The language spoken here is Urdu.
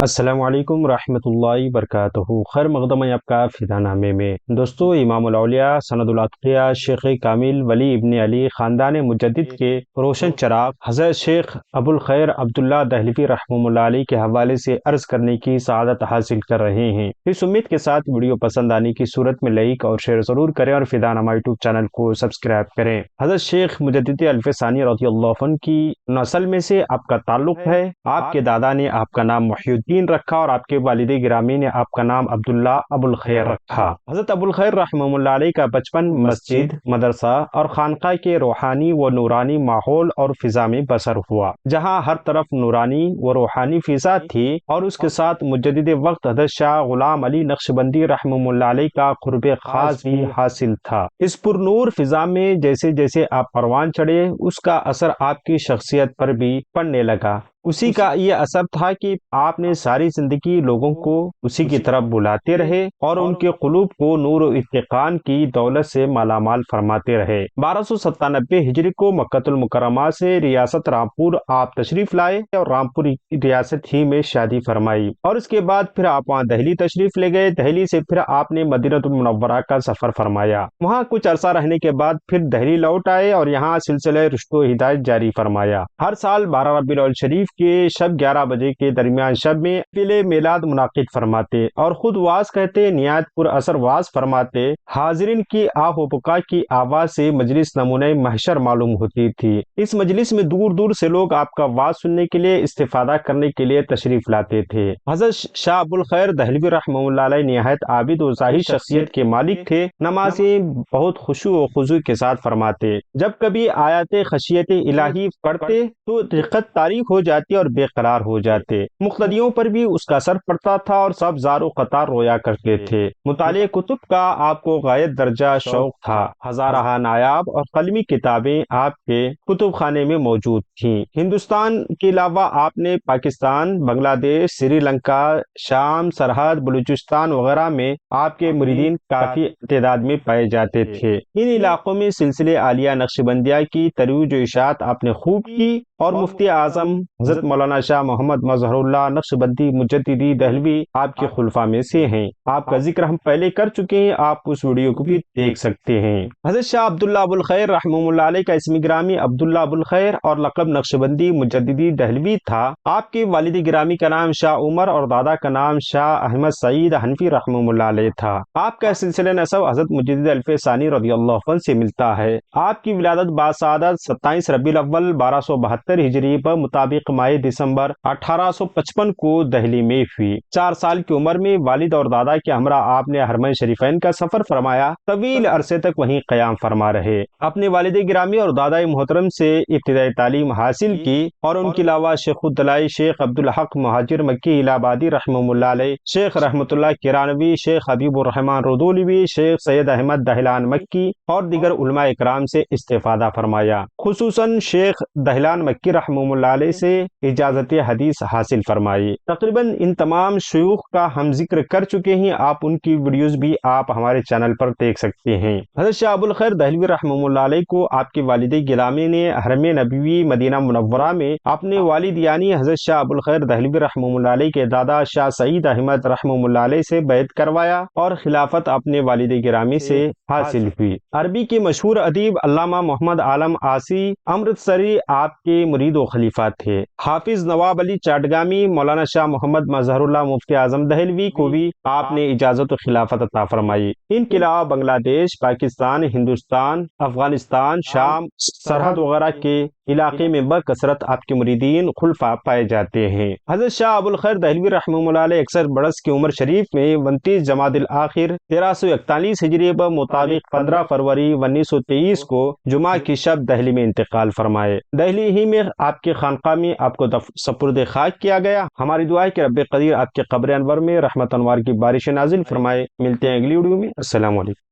السلام علیکم ورحمۃ اللہ وبرکاتہ۔ خیر مقدم ہے آپ کا فدا نامے میں۔ دوستو، امام الاولیاء سند الاتقیاء شیخ کامل ولی ابن علی خاندان مجدد کے روشن چراغ حضرت شیخ ابو الخیر عبداللہ دہلوی رحمہ اللہ علیہ کے حوالے سے عرض کرنے کی سعادت حاصل کر رہے ہیں۔ اس امید کے ساتھ ویڈیو پسند آنے کی صورت میں لائک اور شیئر ضرور کریں اور فدا نامہ یوٹیوب چینل کو سبسکرائب کریں۔ حضرت شیخ مجدد الف ثانی رضی اللہ عنہ کی نسل میں سے آپ کا تعلق ہے۔ آپ کے دادا نے آپ کا نام محی الدین رکھا اور آپ کے والد گرامی نے آپ کا نام عبداللہ ابو الخیر رکھا۔ حضرت ابو الخیر رحمہ اللہ علیہ کا بچپن مسجد، مدرسہ اور خانقاہ کے روحانی و نورانی ماحول اور فضا میں بسر ہوا، جہاں ہر طرف نورانی و روحانی فضا تھی، اور اس کے ساتھ مجدد وقت حضرت شاہ غلام علی نقشبندی رحمہ اللہ علیہ کا قرب خاص بھی حاصل تھا۔ اس پر نور فضا میں جیسے جیسے آپ پروان چڑھے، اس کا اثر آپ کی شخصیت پر بھی پڑنے لگا۔ اسی کا یہ اثر تھا کہ آپ نے ساری زندگی لوگوں کو اسی کی طرف بلاتے رہے اور ان کے قلوب کو نور و اتقان کی دولت سے مالا مال فرماتے رہے۔ 1297 ہجری کو مکۃ المکرمہ سے ریاست رامپور آپ تشریف لائے اور رامپور ریاست ہی میں شادی فرمائی، اور اس کے بعد پھر آپ وہاں دہلی تشریف لے گئے۔ دہلی سے پھر آپ نے مدینہ المنورہ کا سفر فرمایا، وہاں کچھ عرصہ رہنے کے بعد پھر دہلی لوٹ آئے اور یہاں سلسلہ رشد و ہدایت جاری فرمایا۔ ہر سال 12 ربیع الاول شریف کے شب 11 بجے کے درمیان شب میں محفل میلاد منعقد فرماتے اور خود واز کہتے، نہایت پر اثر واز فرماتے۔ حاضرین کی آہ و بکا کی آواز سے مجلس نمونہ محشر معلوم ہوتی تھی۔ اس مجلس میں دور دور سے لوگ آپ کا واز سننے کے لیے، استفادہ کرنے کے لیے تشریف لاتے تھے۔ حضرت شاہ ابو الخیر دہلوی رحمہ اللہ علیہ نہایت عابد و زاہد شخصیت کے مالک تھے۔ نمازیں بہت خشوع و خضوع کے ساتھ فرماتے۔ جب کبھی آیات خشیت الہی پڑھتے تو رقت تاریک ہو جاتی اور بے قرار ہو جاتے۔ مقتدیوں پر بھی اس کا اثر پڑتا تھا اور سب زار و قطار رویا کرتے تھے۔ مطالعہ کتب کا آپ کو غایت درجہ شوق تھا۔ ہزارہ نایاب اور قلمی کتابیں آپ کے کتب خانے میں موجود تھیں۔ ہندوستان کے علاوہ آپ نے پاکستان، بنگلہ دیش، سری لنکا، شام، سرحد، بلوچستان وغیرہ میں آپ کے مریدین کافی تعداد میں پائے جاتے تھے۔ ان علاقوں میں سلسلے عالیہ نقشبندیہ کی ترویج و اشاعت آپ نے خوب کی، اور مفتی اعظم حضرت مولانا شاہ محمد مظہر اللہ نقشبندی مجددی دہلوی آپ کے خلفاء میں سے ہیں۔ آپ کا ذکر ہم پہلے کر چکے ہیں، آپ اس ویڈیو کو بھی دیکھ سکتے ہیں۔ حضرت شاہ عبداللہ ابو الخیر رحمہ اللہ علیہ کا اسم گرامی عبداللہ ابو الخیر اور لقب نقشبندی مجددی دہلوی تھا۔ آپ کے والد گرامی کا نام شاہ عمر اور دادا کا نام شاہ احمد سعید حنفی رحمہ اللہ علیہ تھا۔ آپ کا سلسلہ نسب حضرت مجدد الف ثانی رضی اللہ عنہ سے ملتا ہے۔ آپ کی ولادت باسعادت 27 ربیع الاول 1272 ہجری پر مطابق ماہ دسمبر 1855 کو دہلی میں ہوئی۔ 4 سال کی عمر میں والد اور دادا کے ہمراہ آپ نے حرمین شریفین کا سفر فرمایا، طویل عرصے تک وہیں قیام فرما رہے۔ اپنے والد گرامی اور دادا محترم سے ابتدائی تعلیم حاصل کی، اور ان کے علاوہ شیخ الدلائی شیخ عبدالحق مہاجر مکی الہ آبادی رحمہ اللہ علیہ، شیخ رحمت اللہ کرانوی، شیخ حبیب الرحمن رودولوی، شیخ سید احمد دہلان مکی اور دیگر علماء اکرام سے استفادہ فرمایا۔ خصوصاً شیخ دہلان مکی رحمہ اللہ علیہ سے اجازت حدیث حاصل فرمائی۔ تقریباً ان تمام شیوخ کا ہم ذکر کر چکے ہیں، آپ ان کی ویڈیوز بھی آپ ہمارے چینل پر دیکھ سکتے ہیں۔ حضرت شاہ ابو الخیر دہلوی رحمہ اللہ علیہ کو آپ کے والد گرامی نے حرم نبوی مدینہ منورہ میں اپنے والد یعنی حضرت شاہ ابو الخیر دہلوی رحمہ اللہ علیہ کے دادا شاہ سعید احمد رحمہ اللہ علیہ سے بیعت کروایا، اور خلافت اپنے والد گرامی سے حاصل ہوئی۔ عربی کے مشہور ادیب علامہ محمد عالم عاصی امرتسری آپ کے مرید و خلیفہ تھے۔ حافظ نواب علی چاٹگامی، مولانا شاہ محمد مظہر اللہ مفتی اعظم دہلوی کو بھی آپ نے اجازت و خلافت عطا فرمائی۔ ان کے علاوہ بنگلہ دیش، پاکستان، ہندوستان، افغانستان، شام، سرحد وغیرہ کے علاقے میں بکثرت آپ کے مریدین خلفاء پائے جاتے ہیں۔ حضرت شاہ ابو الخیر دہلوی رحمہ اللہ علیہ اکثر برس کی عمر شریف میں 29 جمادی الاخر 1341 ہجری پر مطابق 15 فروری 1923 کو جمعہ کی شب دہلی میں انتقال فرمائے۔ دہلی ہی میں آپ کے خانقاہ میں آپ کو سپرد خاک کیا گیا۔ ہماری دعا ہے کہ رب قدیر آپ کے قبر انور میں رحمت انوار کی بارش نازل فرمائے۔ ملتے ہیں اگلی ویڈیو میں۔ السلام علیکم۔